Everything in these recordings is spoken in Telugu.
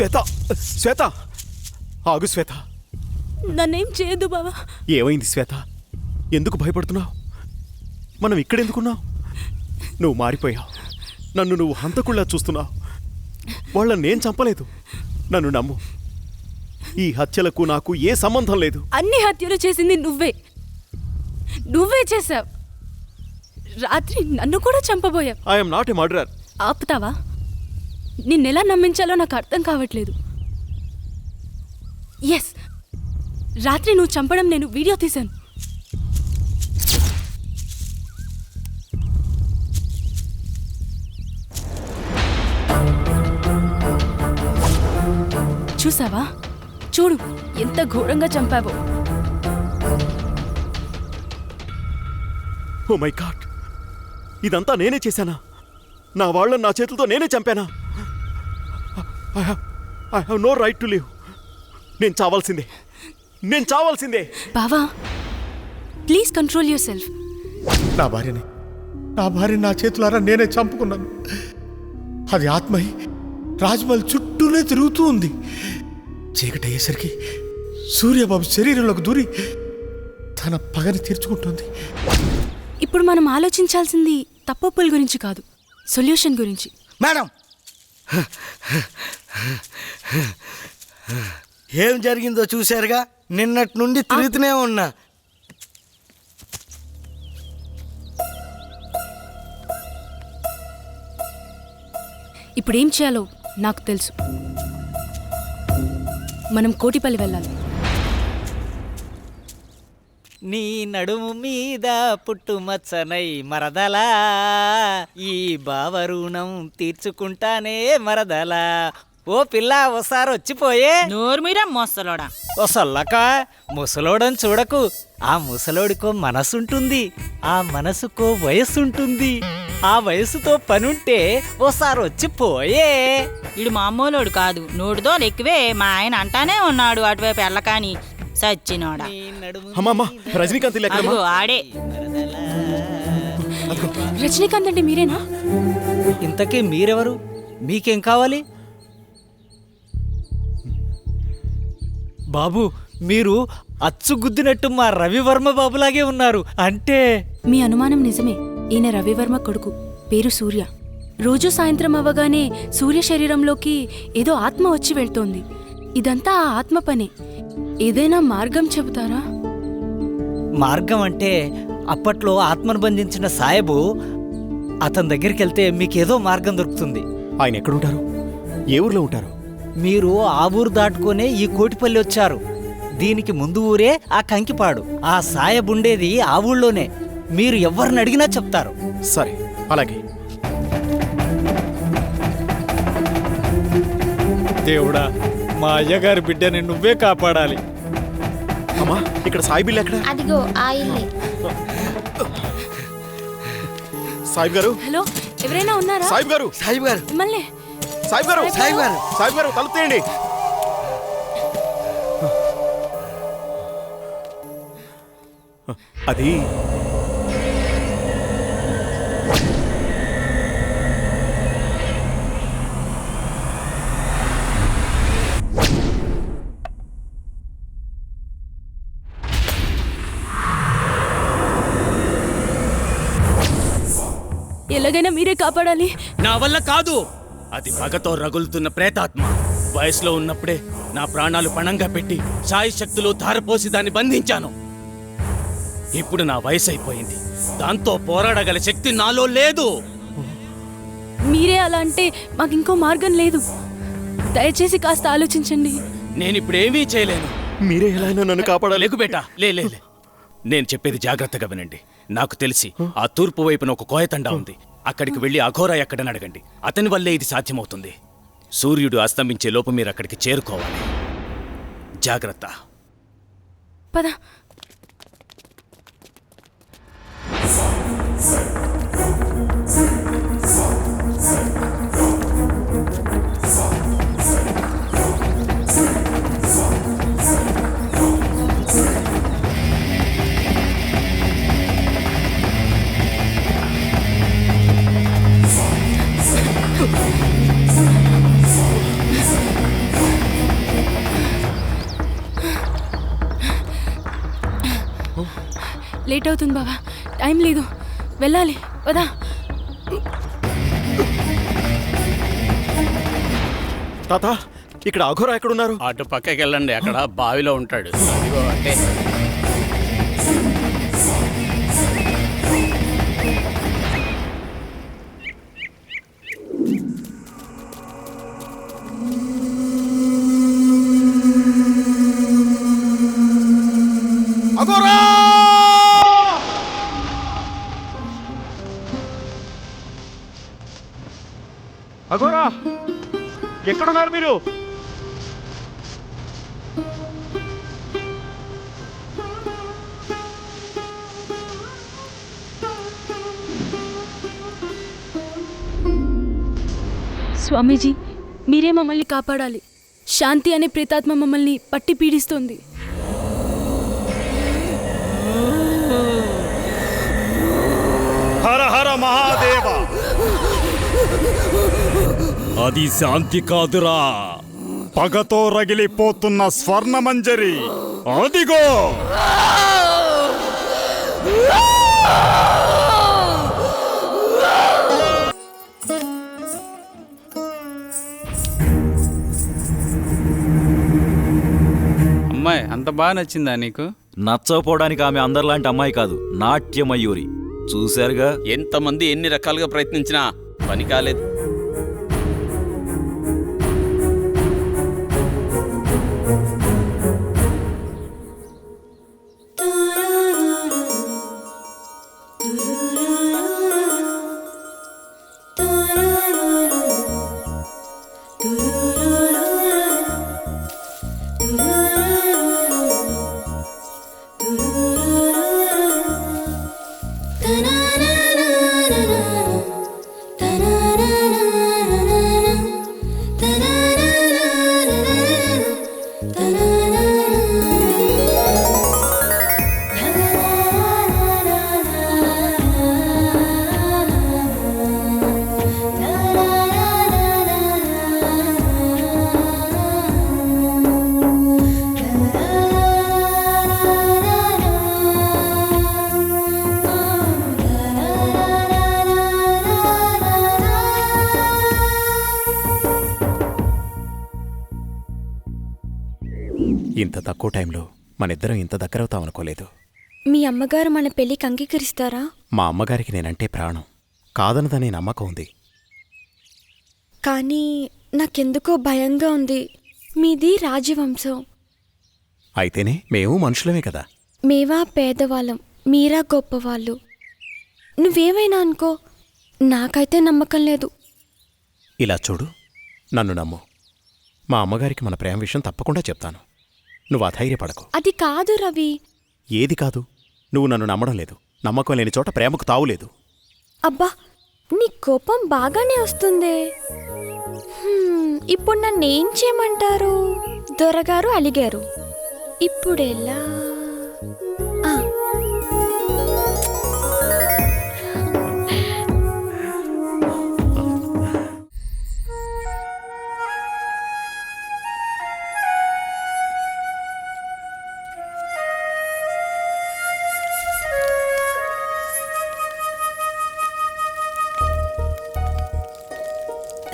శ్వేత, శ్వేత ఆగు శ్వేత. నన్నేం చేయదు బావా. ఏమైంది శ్వేత? ఎందుకు భయపడుతున్నావు? మనం ఇక్కడెందుకున్నావు? నువ్వు మారిపోయావు. నన్ను నువ్వు హంతకుళ్ళా చూస్తున్నావు. వాళ్ళని నేను చంపలేదు. నన్ను నమ్ము. ఈ హత్యలకు నాకు ఏ సంబంధం లేదు. అన్ని హత్యలు చేసింది నువ్వే చేశావు. రాత్రి నన్ను కూడా చంపబోయావు. I'm not a murderer. ఆపుతావా? నిన్నెలా నమ్మించాలో నాకు అర్థం కావట్లేదు. ఎస్, రాత్రి నువ్వు చంపడం నేను వీడియో తీశాను. చూసావా? చూడు ఎంత ఘోరంగా చంపావో. ఓ మై గాడ్, ఇదంతా నేనే చేశానా? నా వాళ్ళని నా చేతులతో నేనే చంపానా? I have no right to live. నేను చావాల్సిందే. బావా, ప్లీజ్ కంట్రోల్ యువర్ సెల్ఫ్. నా భార్యని నా చేతులారా నేనే చంపుకున్నాను. అది ఆత్మై రాజ్మహల్ చుట్టూనే తిరుగుతూ ఉంది. చీకటి అయ్యేసరికి సూర్యబాబు శరీరంలోకి దూరి తన పగని తీర్చుకుంటుంది. ఇప్పుడు మనం ఆలోచించాల్సింది తప్పుల గురించి కాదు, సొల్యూషన్ గురించి. మేడం, ఏం జరిగిందో చూశారుగా. నిన్నటి నుండి తిరుగుతూనే ఉన్నా. ఇప్పుడేం చేయాలో నాకు తెలుసు. మనం కోటిపల్లి వెళ్ళాలి. నీ నడుము మీద పుట్టుమచ్చనై మరదలా, ఈ బావరుణం తీర్చుకుంటానే మరదలా. ఓ పిల్ల, ఓసారి వచ్చిపోయే. నోరు మీరా మోసలోడా. ఓ సల్లక, ముసలోడని చూడకు. ఆ ముసలోడికో మనసుంటుంది, ఆ మనసుకో వయస్సుంటుంది. ఆ వయసుతో పనుంటే ఓసారి వచ్చిపోయే. ఇడు మామూలోడు కాదు, నోటితో ఎక్కువే. మా ఆయన అంటానే ఉన్నాడు అటువైపు ఎల్లకాని సచ్చినోడా. అమ్మమ్మ, రజనీకాంత్ అదిగో ఆడే. రజనీకాంత్ అంటే మీరేనా? ఇంతకీ మీరెవరు? మీకేం కావాలి? బాబు, మీరు అచ్చుగుద్దినట్టు మా రవివర్మ బాబులాగే ఉన్నారు. అంటే మీ అనుమానం నిజమే. ఈయన రవివర్మ కొడుకు, పేరు సూర్య. రోజు సాయంత్రం అవ్వగానే సూర్య శరీరంలోకి ఏదో ఆత్మ వచ్చి వెళ్తోంది. ఇదంతా ఆ ఆత్మ పనే. ఏదైనా మార్గం చెబుతారా? మార్గం అంటే అప్పట్లో ఆత్మను బంధించిన సాయబు, అతని దగ్గరికి వెళ్తే మీకేదో మార్గం దొరుకుతుంది. ఆయన ఎక్కడుంటారు? ఏ ఊర్లో ఉంటారు? మీరు ఆ ఊరు దాటుకునే ఈ కోటిపల్లి వచ్చారు. దీనికి ముందు ఊరే ఆ కంకిపాడు. ఆ సాయబుండేది ఆ ఊళ్ళోనే. మీరు ఎవరిని అడిగినా చెప్తారు. సరే, అలాగే. దేవుడా, మా అయ్యగారి బిడ్డని నువ్వే కాపాడాలి. అమ్మా, ఇక్కడ సాయి బిల్ ఎక్కడ? అదిగో ఆ ఇల్లే. సాయిబ్ గారు. హలో, ఎవరైనా ఉన్నారా? సాయిబ్ గారు. సాయిబు గారు, మిమ్మల్ని. సాయిబ్ గారు. సాయిబు గారు, సాయిబ్ గారు, తలుపు తీయండి. అది ఎలాగైనా మీరే కాపాడాలి. నా వల్ల కాదు. అది పగతో రగులుతున్న ప్రేతాత్మ. వయసులో ఉన్నప్పుడే నా ప్రాణాలు పణంగా పెట్టి సాయి శక్తులు ధారపోసి దాన్ని బంధించాను. ఇప్పుడు నా వయసు అయిపోయింది. దాంతో పోరాడగల శక్తి నాలో లేదు. మీరే అలా అంటే మాకు ఇంకో మార్గం లేదు. దయచేసి కాస్త ఆలోచించండి. నేనిప్పుడేమీ చేయలేను. మీరే ఎలా అయినా నన్ను కాపాడాలి. లేకు బేటా, లే. నేను చెప్పేది జాగ్రత్తగా వినండి. నాకు తెలిసి ఆ తూర్పు వైపున ఒక కోయతండా ఉంది. అక్కడికి వెళ్ళి అఘోరా ఎక్కడని అడగండి. అతని వల్లే ఇది సాధ్యమవుతుంది. సూర్యుడు అస్తమించే లోపు మీరు అక్కడికి చేరుకోవాలి. జాగ్రత్త. పద. లేట్ అవుతుంది బావా, టైం లేదు, వెళ్ళాలి పదా. తాత, ఇక్కడ అఘోరా ఎక్కడున్నారు? అటు పక్కకి వెళ్ళండి, అక్కడ బావిలో ఉంటాడు. ఇదిగో అంటే అఘోరా! అఘోరా, ఎక్కడున్నారు మీరు? స్వామీజీ, మీరే మమ్మల్ని కాపాడాలి. శాంతి అనే ప్రేతాత్మ మమ్మల్ని పట్టి పీడిస్తుంది. హర హర మహాదేవ! అది శాంతి కాదురా, పగతో రగిలిపోతున్న స్వర్ణమంజరి. అదిగో! అమ్మాయి అంత బాగా నచ్చిందా నీకు? నచ్చకపోవడానికి ఆమె అందరిలాంటి అమ్మాయి కాదు, నాట్యమయూరి. చూశారుగా, ఎంతమంది ఎన్ని రకాలుగా ప్రయత్నించినా పని కాలేదు. ఇంత తక్కువ టైంలో మనిద్దరం ఇంత దగ్గరవుతామనుకోలేదు. మీ అమ్మగారు మన పెళ్లికి అంగీకరిస్తారా? మా అమ్మగారికి నేనంటే ప్రాణం, కాదనదనే నమ్మకం ఉంది. కానీ నాకెందుకో భయంగా ఉంది. మీది రాజవంశం. అయితేనే మేము మనుషులమే కదా. మేవా పేదవాళ్ళం, మీరా గొప్పవాళ్ళు. నువ్వేమైనా అనుకో, నాకైతే నమ్మకం లేదు. ఇలా చూడు, నన్ను నమ్ము. మా అమ్మగారికి మన ప్రేమ విషయం తప్పకుండా చెప్తాను. నువ్వు అధైర్యపడకు. అది కాదు రవి. ఏది కాదు? నువ్వు నన్ను నమ్మడం లేదు. నమ్మకం లేని చోట ప్రేమకు తావులేదు. అబ్బా, నీ కోపం బాగానే వస్తుందే. ఇప్పుడు నన్నేం చేయమంటారు? దొరగారు అలిగారు, ఇప్పుడెలా? ఆ,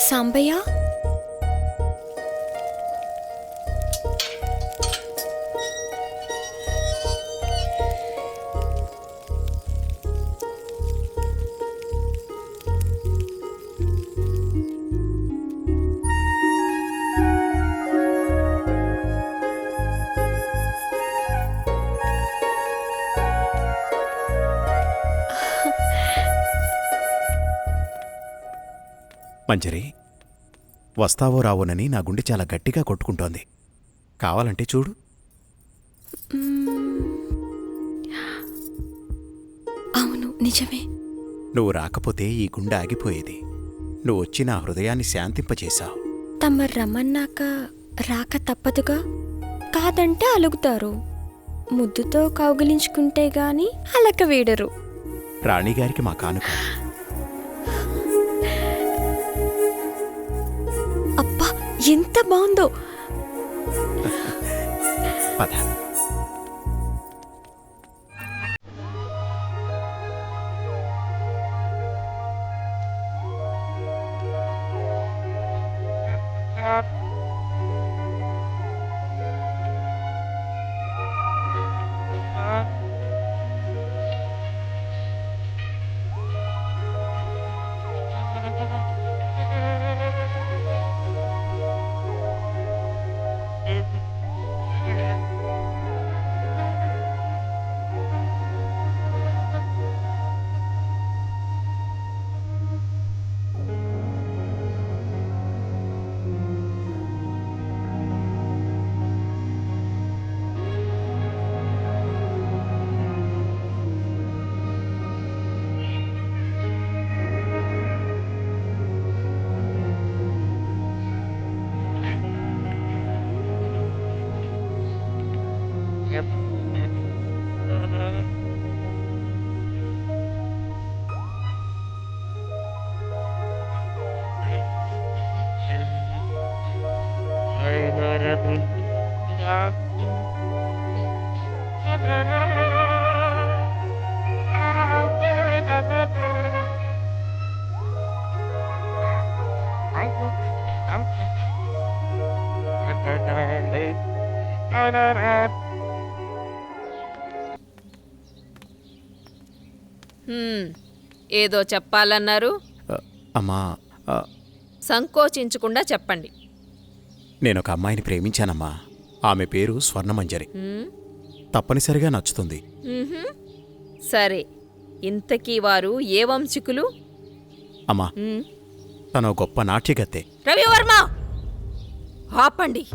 సాంబయ్య, మంజరి, వస్తావో రావోనని నా గుండె చాలా గట్టిగా కొట్టుకుంటోంది. కావాలంటే చూడు. అవును, నిజమే. నువ్వు రాకపోతే ఈ గుండె ఆగిపోయేది. నువ్వు వచ్చి నా హృదయాన్ని శాంతింపచేశావు. తమరు రమ్మన్నాక రాక తప్పదుగా. కాదంటే అలుగుతారు. ముద్దుతో కౌగిలించుకుంటే గాని అలక వేడరు. రాణిగారికి మా కానుక. అబ్బా, ఎంత బాగుందో. పద. ఏదో చెప్పాలన్నారు, అమ్మా, సంకోచించకుండా చెప్పండి. నేనొక అమ్మాయిని ప్రేమించానమ్మా. ఆమె పేరు స్వర్ణమంజరి. తప్పనిసరిగా నచ్చుతుంది. సరే, ఇంతకీ వారు ఏ వంశీకులు? అమ్మా, తను గొప్ప నాట్యగత్తె. రవివర్మ, ఆపండి.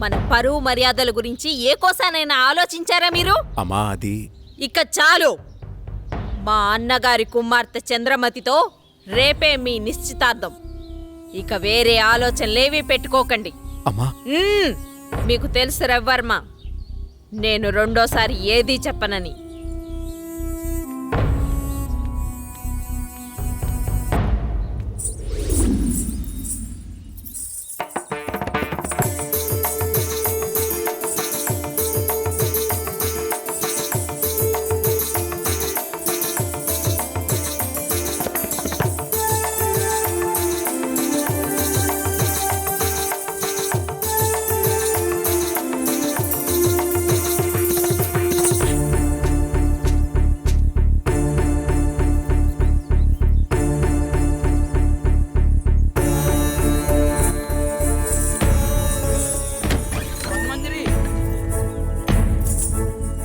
మన పరువు మర్యాదల గురించి ఏ కోసానైనా ఆలోచించారా మీరు? అమ్మా, అది ఇక చాలు. మా అన్నగారి కుమార్తె చంద్రమతితో రేపే మీ నిశ్చితార్థం. ఇక వేరే ఆలోచనలేవీ పెట్టుకోకండి. అమ్మా, మీకు తెలుసు రవివర్మ, నేను రెండోసారి ఏదీ చెప్పనని.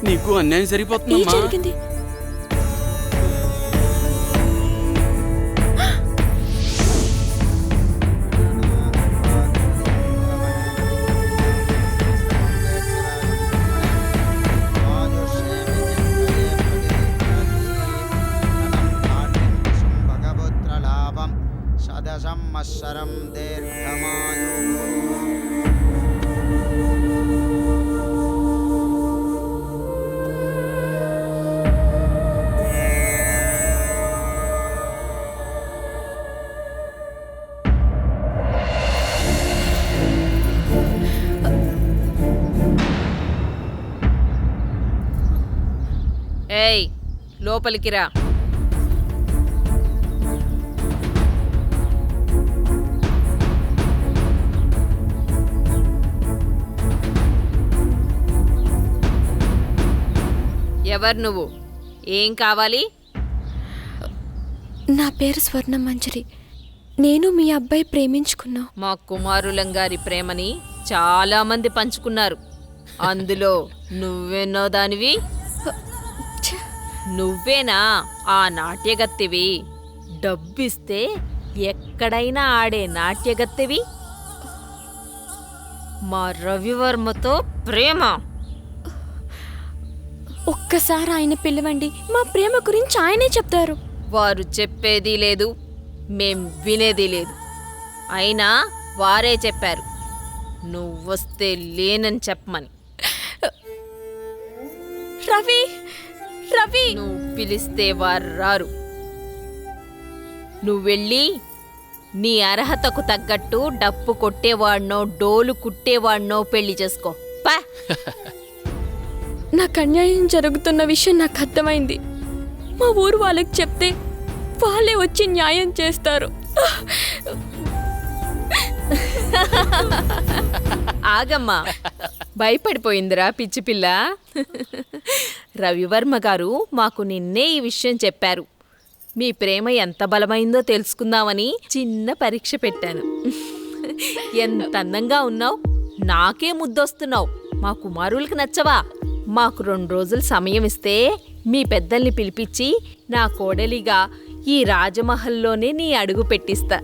నీకు అన్యాయం సరిపోతుందమ్మా. జరిగింది? సంవత్సరం దీర్ఘమాయు. ఏయ్, లోపలికి రా. ఎవరు నువ్వు? ఏం కావాలి? నా పేరు స్వర్ణమంజరి. నేను మీ అబ్బాయి ప్రేమించుకున్నా. మా కుమారులంగారి ప్రేమని చాలా మంది పంచుకున్నారు. అందులో నువ్వెన్నో దానివి. నువ్వేనా ఆ నాట్యగత్తెవి? డబ్బిస్తే ఎక్కడైనా ఆడే నాట్యగత్తెవి? మా రవివర్మతో ప్రేమ? ఒక్కసారి ఆయన పిలవండి, మా ప్రేమ గురించి ఆయనే చెప్తారు. వారు చెప్పేది లేదు, మేం వినేది లేదు. అయినా వారే చెప్పారు నువ్వొస్తే లేనని చెప్పమని. రవి, రవి, నువ్వు పిలిస్తే వారు రారు. నువ్వెళ్ళి నీ అర్హతకు తగ్గట్టు డప్పు కొట్టేవాడినో డోలు కుట్టేవాడినో పెళ్లి చేసుకో. పా. నాకు అన్యాయం జరుగుతున్న విషయం నాకు అర్థమైంది. మా ఊరు వాళ్ళకి చెప్తే వాళ్ళే వచ్చి న్యాయం చేస్తారు. ఆగమ్మా, భయపడిపోయిందిరా పిచ్చి పిల్ల. రవివర్మ గారు మాకు నిన్నే ఈ విషయం చెప్పారు. మీ ప్రేమ ఎంత బలమైందో తెలుసుకుందామని చిన్న పరీక్ష పెట్టాను. ఎంత అందంగా ఉన్నావు, నాకే ముద్దొస్తున్నావు. మా కుమారులకు నచ్చవా? మాకు 2 రోజులు సమయం ఇస్తే మీ పెద్దల్ని పిలిపించి నా కోడలిగా ఈ రాజమహల్లోనే నీ అడుగు పెట్టిస్తా.